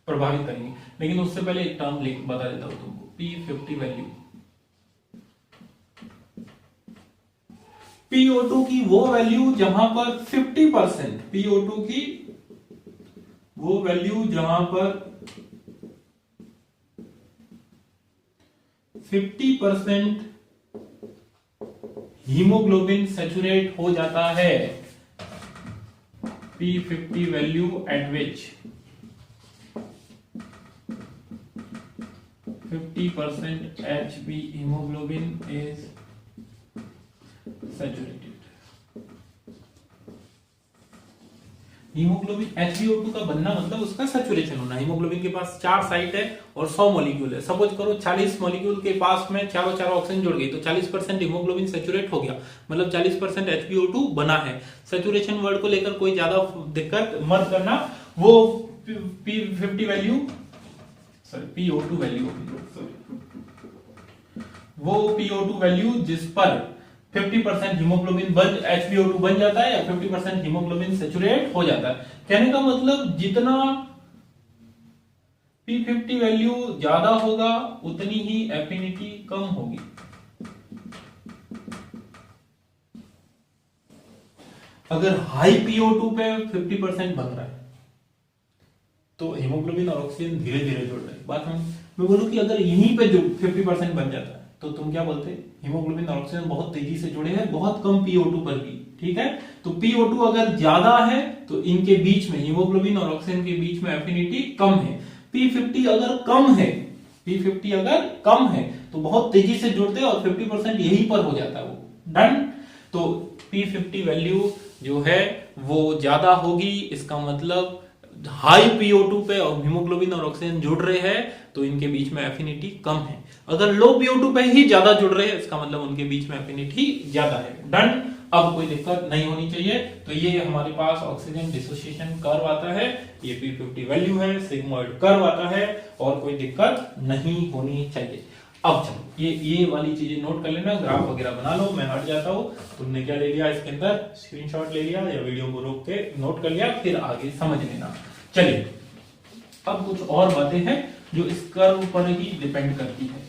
प्रभावित करेंगे, लेकिन उससे पहले एक टर्म बता देता हूं तुमको, P50 वैल्यू। PO2 की वो वैल्यू जहां पर 50%, PO2 की वो वैल्यू जहां पर 50% हीमोग्लोबिन सैचुरेट हो जाता है, P50 value eight which 50% Hb hemoglobin is saturated। Haemoglobin HbO2 का बनना मतलब उसका सैचुरेशन होना। हीमोग्लोबिन के पास 4 साइट है और 100 मॉलिक्यूल है। सपोज करो 40 मॉलिक्यूल के पास में चारों ऑक्सीजन जुड़ गई, तो 40% हीमोग्लोबिन सैचुरेट हो गया, मतलब 40% HbO2 बना है। सैचुरेशन वर्ड को लेकर कोई ज्यादा दिक्कत मत करना, वो P50 value, sorry PO2 value, वो PO2 वैल्यू जिस पर 50% हीमोग्लोबिन HbO2 बन जाता है, या 50% हीमोग्लोबिन सैचुरेट हो जाता है। कहने का मतलब जितना P50 वैल्यू ज्यादा होगा उतनी ही एफिनिटी कम होगी। अगर हाई PO2 पे 50% बन रहा है तो हीमोग्लोबिन और ऑक्सीजन धीरे धीरे जुड़ रहे हैं। बात मैं बोलूं कि अगर यहीं पे जो 50% बन जाता है तो तुम क्या बोलते, हीमोग्लोबिन और ऑक्सीजन बहुत तेजी से जुड़े हैं, बहुत कम PO2 पर भी, ठीक है। तो PO2 अगर ज्यादा है तो इनके बीच में, हीमोग्लोबिन और ऑक्सीजन के बीच में एफिनिटी कम है। P50 अगर कम है, P50 अगर कम है तो बहुत तेजी से जुड़ते हैं और 50% यहीं पर हो जाता है वो। डन। तो P50 वैल्यू जो है वो ज्यादा होगी, इसका मतलब हाई PO2 पे और हीमोग्लोबिन और ऑक्सीजन जुड़ रहे हैं तो इनके बीच में एफिनिटी कम है। अगर लो PO2 पे ही ज्यादा जुड़ रहे हैं, इसका मतलब उनके बीच में एफिनिटी ज्यादा है। डन। अब कोई दिक्कत नहीं होनी चाहिए। तो ये हमारे पास ऑक्सीजन डिसोसिएशन कर्व आता है, ये P50 वैल्यू है, सिग्मोइड कर्व आता है, और कोई दिक्कत नहीं होनी चाहिए। अब चलो ये वाली चीजें नोट कर लेना, ग्राफ वगैरह बना लो, मैं हट जाता हूं। तुमने क्या ले लिया इसके अंदर, स्क्रीनशॉट ले लिया या वीडियो को रोक के नोट कर लिया, फिर आगे समझ लेना। चलिए, अब कुछ और बातें हैं जो इस कर्व पर ही डिपेंड करती है।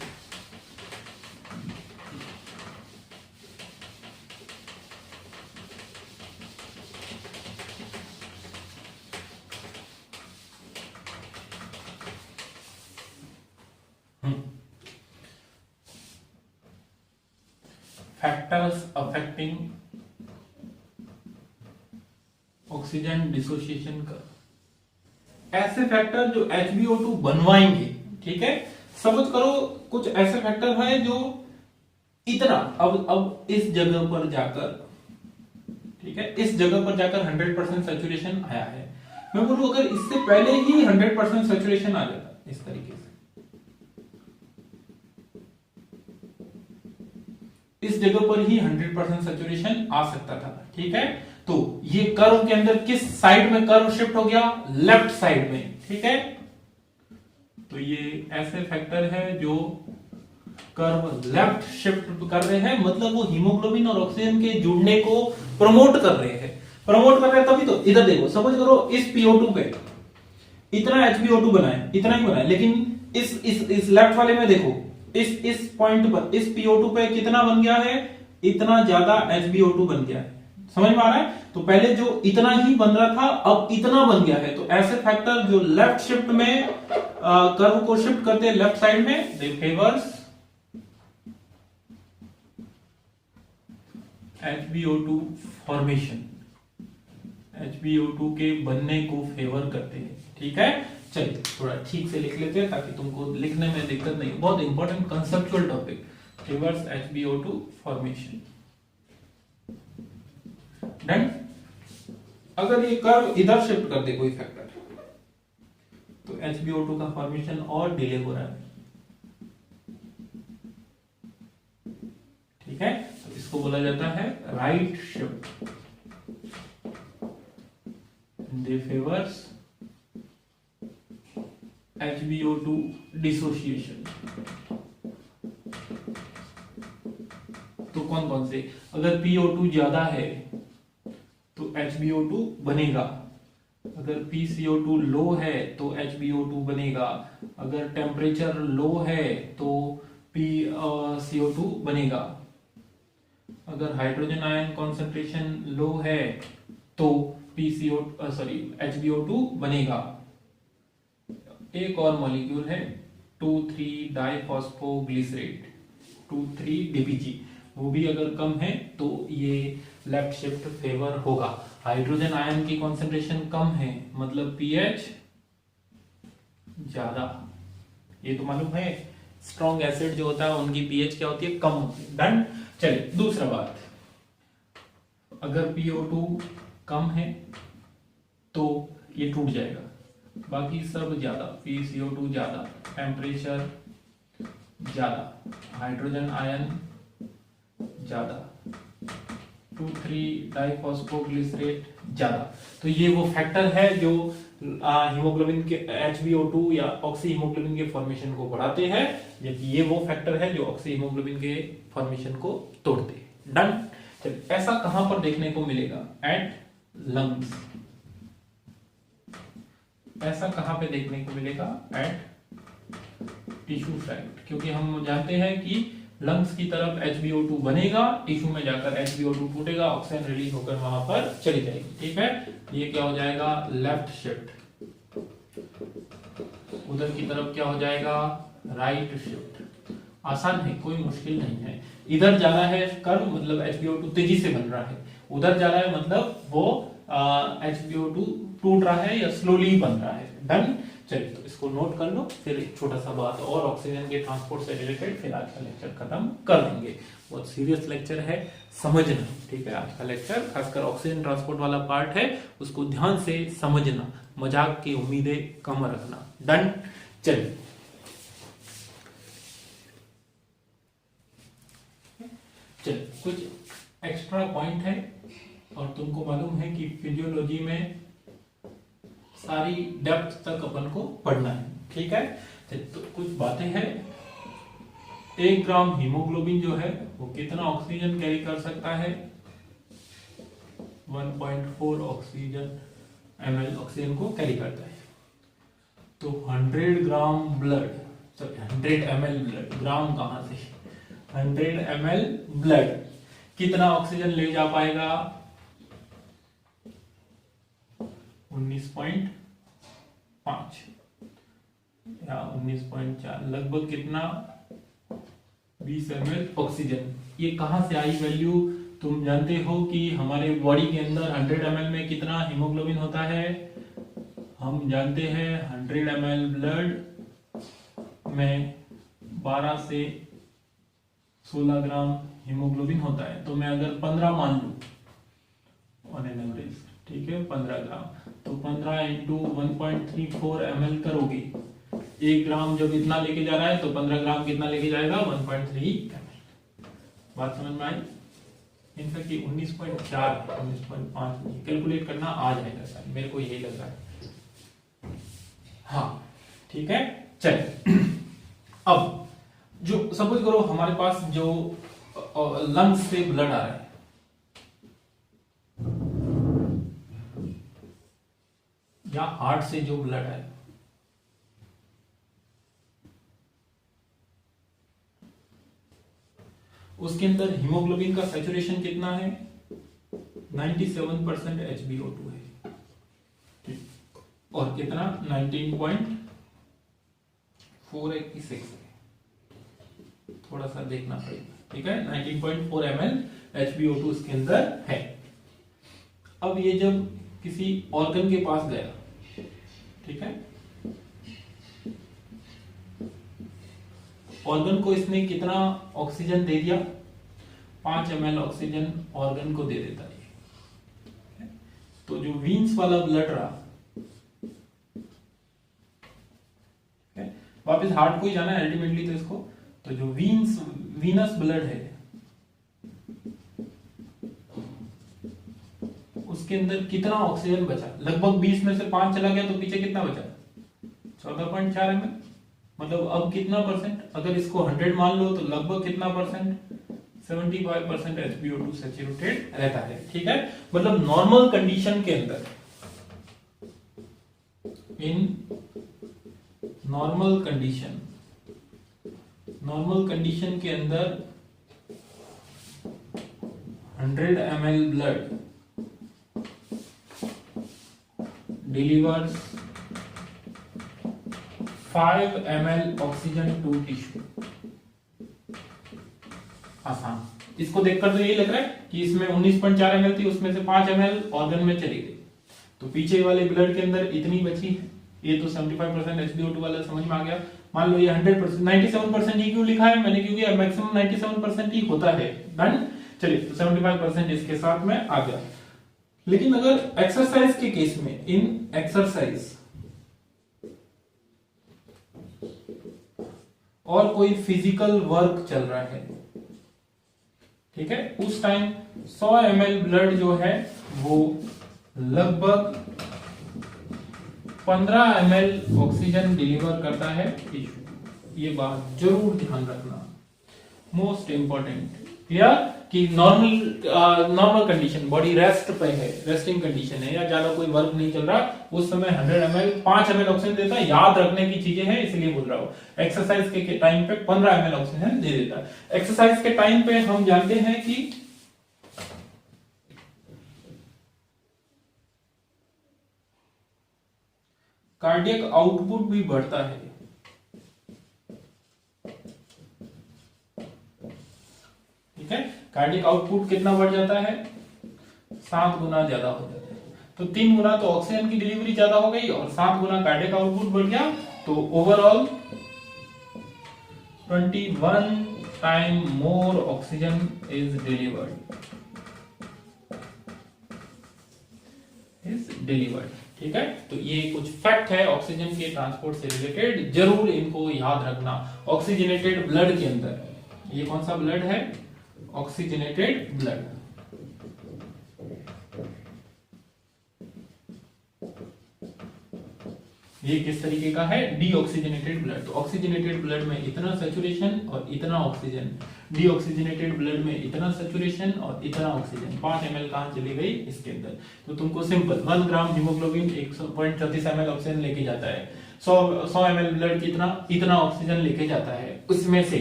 Factors affecting oxygen dissociation curve, ऐसे फैक्टर जो HbO2 बनवाएंगे, ठीक है। समझ करो कुछ ऐसे फैक्टर है जो इतना, अब इस जगह पर जाकर, ठीक है, इस जगह पर जाकर 100% सैचुरेशन आया है। मैं बोलूं अगर इससे पहले ही 100% सैचुरेशन आ जाता इस तरीके से, इस जगह पर ही 100% सैचुरेशन आ सकता था, ठीक है। तो ये कर्व के अंदर किस साइड में कर्व शिफ्ट हो गया, लेफ्ट साइड में, ठीक है। तो ये ऐसे फैक्टर है जो कर्व लेफ्ट शिफ्ट कर रहे हैं, मतलब वो हीमोग्लोबिन और ऑक्सीजन के जुड़ने को प्रमोट कर रहे हैं। प्रमोट कर रहे हैं तभी तो, इधर देखो, सपोज करो इस PO2 पे इतना HbO2 बना है, इतना ही बना है, लेकिन इस लेफ्ट वाले में देखो, इस पॉइंट पर इस PO2 पे कितना बन गया है, इतना ज्यादा HbO2 बन गया है। समझ में आ रहा है? तो पहले जो इतना ही बन रहा था अब इतना बन गया है। तो ऐसे फैक्टर जो लेफ्ट शिफ्ट में कर्व को शिफ्ट करते हैं लेफ्ट साइड में, दे फेवर्स HbO2 फॉर्मेशन, HbO2 के बनने को फेवर करते हैं। ठीक है, चलिए थोड़ा ठीक से लिख लेते हैं ताकि तुमको लिखने में दिक्कत नहीं। बहुत important conceptual topic, favours HbO2 formation. Done. अगर ये कर्व इधर शिफ्ट कर दे कोई फैक्टर, तो HbO2 का फॉर्मेशन और डिले हो रहा है। ठीक है, तो इसको बोला जाता है राइट शिफ्ट, दे फेवर्स HbO2 डिसोसिएशन। तो कौन कौन से, अगर PO2 ज्यादा है तो HbO2 बनेगा, अगर PCO2 लो है तो HbO2 बनेगा, अगर टेम्परेचर लो है तो PCO2 बनेगा, अगर हाइड्रोजन आयन कॉन्सेंट्रेशन लो है तो HbO2 बनेगा। एक और मॉलिक्यूल है 2,3 डाइफॉस्फोग्लिसरेट, 2,3 DPG, वो भी अगर कम है तो ये लेफ्ट शिफ्ट फेवर होगा। हाइड्रोजन आयन की कॉन्सेंट्रेशन कम है मतलब pH ज्यादा, ये तो मालूम है। स्ट्रॉन्ग एसिड जो होता है उनकी pH क्या होती है, कम होती है। डन। चलिए दूसरा बात, अगर PO2 कम है तो ये टूट जाएगा, बाकी सब ज्यादा, PCO2 ज्यादा, टेम्परेचर ज्यादा, हाइड्रोजन आयन ज्यादा, 2,3 डाइफॉस्फोग्लिसरेट ज्यादा। तो ये वो फैक्टर है जो हीमोग्लोबिन के HbO2 या ऑक्सी हीमोग्लोबिन के फॉर्मेशन को बढ़ाते हैं, जबकि ये वो फैक्टर है जो ऑक्सी हीमोग्लोबिन के फॉर्मेशन को तोड़ते हैं। डन। चलिए, ऐसा कहां पर देखने को मिलेगा, एट लंग्स। ऐसा कहां पे देखने को मिलेगा, एट टिश्यू साइट, क्योंकि हम जानते हैं कि लंग्स की तरफ HbO2 बनेगा, टिश्यू में जाकर HbO2 टूटेगा, ऑक्सीजन रिलीज होकर वहां पर चली जाएगी। ठीक है, ये क्या हो जाएगा, लेफ्ट शिफ्ट, उधर की तरफ क्या हो जाएगा, राइट शिफ्ट। आसान है, कोई मुश्किल नहीं है। इधर जा रहा है कर्व मतलब HbO2 तेजी से बन रहा है, उधर जा रहा है मतलब वो HbO2 टूट रहा है या स्लोली बन रहा है। डन। चलिए, तो इसको नोट कर लो, फिर एक छोटा सा बात और ऑक्सीजन के ट्रांसपोर्ट से रिलेटेड, फिर आज का लेक्चर खत्म कर देंगे। बहुत सीरियस लेक्चर है, समझना। ठीक है, आज का लेक्चर खासकर ऑक्सीजन ट्रांसपोर्ट वाला पार्ट है, उसको ध्यान से समझना, मजाक की उम्मीदें कम रखना। डन। चलिए, कुछ एक्स्ट्रा पॉइंट है, और तुमको मालूम है कि फिजियोलॉजी में सारी डेप्थ तक अपन को पढ़ना है। ठीक है, तो कुछ बातें हैं। 1 ग्राम हीमोग्लोबिन जो है वो कितना ऑक्सीजन कैरी कर सकता है, 1.4 ऑक्सीजन ml ऑक्सीजन को कैरी करता है। तो 100 ग्राम ब्लड, 100 ml ब्लड, ग्राम कहां से, 100 ml ब्लड कितना ऑक्सीजन ले जा पाएगा, 19.5 या 19.4, लगभग कितना, 20 ml ऑक्सीजन। ये कहां से आई वैल्यू, तुम जानते हो कि हमारे बॉडी के अंदर 100 ml में कितना हीमोग्लोबिन होता है, हम जानते हैं 100 ml ब्लड में 12 से 16 ग्राम हीमोग्लोबिन होता है। तो मैं अगर 15 मान लू ऑन एन एवरेज, ठीक है, 15 ग्राम, तो 15 इंटू 1.34 ml करोगे, 1 ग्राम जब इतना लेके जा रहा है तो 15 ग्राम कितना लेके जाएगा, 1.3 ml। बात समझ में आई? इनफैक्ट ये 19.4 19.5 नहीं, कैलकुलेट करना आ जाएगा सर, मेरे को यही लग रहा है। हाँ ठीक है, चलिए अब जो सपोज करो हमारे पास जो लंग्स से ब्लड आ रहा है, या हार्ट से जो ब्लड है, उसके अंदर हीमोग्लोबिन का सैचुरेशन कितना है? 97% HbO2 है, और कितना? 19.486 है, थोड़ा सा देखना पड़ेगा, ठीक है। 19.4 ml HbO2 उसके अंदर है। अब ये जब किसी ऑर्गन के पास गया, ठीक है, ऑर्गन को इसने कितना ऑक्सीजन दे दिया? 5 ml ऑक्सीजन ऑर्गन को दे देता है। तो जो वीन्स वाला ब्लड रहा, वापस हार्ट को ही जाना है अल्टीमेटली तो इसको, तो जो वीनस ब्लड है उसके अंदर कितना ऑक्सीजन बचा? लगभग 20 में से 5 चला गया, तो पीछे कितना बचा? 14.4 ml। मतलब अब कितना परसेंट? अगर इसको 100 मान लो तो लगभग कितना परसेंट? 75% HbO2 सैचुरेटेड रहता है, ठीक है। मतलब नॉर्मल कंडीशन के अंदर, इन नॉर्मल कंडीशन के अंदर 100 ml blood delivers 5 ml oxygen to tissue. आसान, इसको देखकर तो यही लग रहा है कि इसमें 19.4 ml थी, उसमें से 5 ml ऑर्गन में चली गई, तो पीछे वाले ब्लड के अंदर इतनी बची है। ये तो 75% HbO2 वाला समझ में आ गया। मान लो ये 100%, 97% ही क्यों लिखा है मैंने? क्योंकि मैक्सिमम 97% ही होता है। डन। चलिए, तो 75% इसके साथ में आ गया। लेकिन अगर एक्सरसाइज के केस में, इन एक्सरसाइज और कोई फिजिकल वर्क चल रहा है, ठीक है, उस टाइम 100 ml ब्लड जो है वो लगभग 15 ml ऑक्सीजन डिलीवर करता है टिश्यू। ये बात जरूर ध्यान रखना, मोस्ट इंपॉर्टेंट। क्लियर कि नॉर्मल कंडीशन, बॉडी रेस्ट पे है, रेस्टिंग कंडीशन है, या ज्यादा कोई वर्क नहीं चल रहा, उस समय 100 ml 5 ml ऑक्सीजन देता है। याद रखने की चीजें हैं, इसलिए बोल रहा हूं। एक्सरसाइज के टाइम पे 15 ml ऑक्सीजन दे देता है। एक्सरसाइज के टाइम पे हम जानते हैं कि कार्डियक आउटपुट भी बढ़ता है, ठीक है। कार्डियक आउटपुट कितना बढ़ जाता है? 7 गुना ज्यादा हो जाता है। तो 3 गुना तो ऑक्सीजन की डिलीवरी ज्यादा हो गई, और 7 गुना कार्डियक आउटपुट बढ़ गया, तो overall 21 time more oxygen is delivered, ठीक है। तो ये कुछ फैक्ट है ऑक्सीजन के ट्रांसपोर्ट से रिलेटेड, जरूर इनको याद रखना। ऑक्सीजनेटेड ब्लड के अंदर, ये कौन सा ब्लड है? Oxygenated blood. ये किस तरीके का है? Deoxygenated blood. तो ऑक्सीजनेटेड ब्लड में इतना सैचुरेशन और इतना ऑक्सीजन, डीऑक्सीजनेटेड ब्लड में इतना सैचुरेशन और इतना ऑक्सीजन। 5 ml कहां चली गई? इसके अंदर। तो तुमको सिंपल 1 ग्राम हीमोग्लोबिन 1.34 ml ऑक्सीजन लेके जाता है। 100 ml ब्लड कितना? इतना ऑक्सीजन लेके जाता है। उसमें से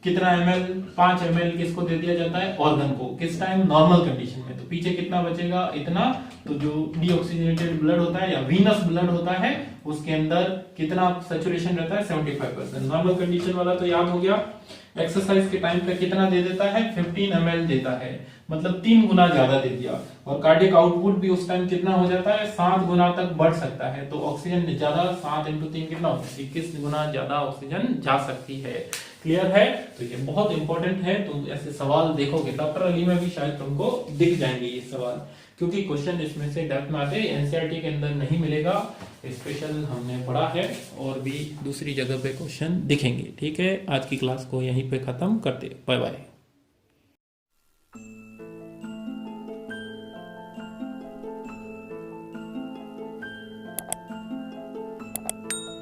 कितना ml? 5 ml किसको दे दिया जाता है? ऑर्गन को। किस टाइम? नॉर्मल कंडीशन में। तो पीछे कितना बचेगा? इतना। तो जो डीऑक्सीजनेटेड ब्लड होता है या वीनस ब्लड होता है, उसके अंदर कितना सैचुरेशन रहता है? 75%। नॉर्मल कंडीशन वाला तो याद हो गया। एक्सरसाइज के टाइम पे कितना दे देता है? 15 ml देता है, मतलब 3 गुना ज्यादा दे दिया। और कार्डियक आउटपुट भी उस टाइम कितना हो जाता है? 7 गुना तक बढ़ सकता है। तो ऑक्सीजन ज्यादा, 7 × 3 कितना होता है? 21 गुना ज्यादा ऑक्सीजन जा सकती है। क्लियर है? तो ये बहुत इंपॉर्टेंट है। तुम ऐसे सवाल देखोगे, डॉक्टर अली में भी शायद तुमको दिख जाएंगे ये सवाल, क्योंकि क्वेश्चन इसमें से डेप्थ में आते हैं। एनसीईआरटी के अंदर नहीं मिलेगा, स्पेशल हमने पढ़ा है, और भी दूसरी जगह पे क्वेश्चन दिखेंगे। ठीक है, आज की क्लास को यहीं पे खत्म करते, बाय बाय।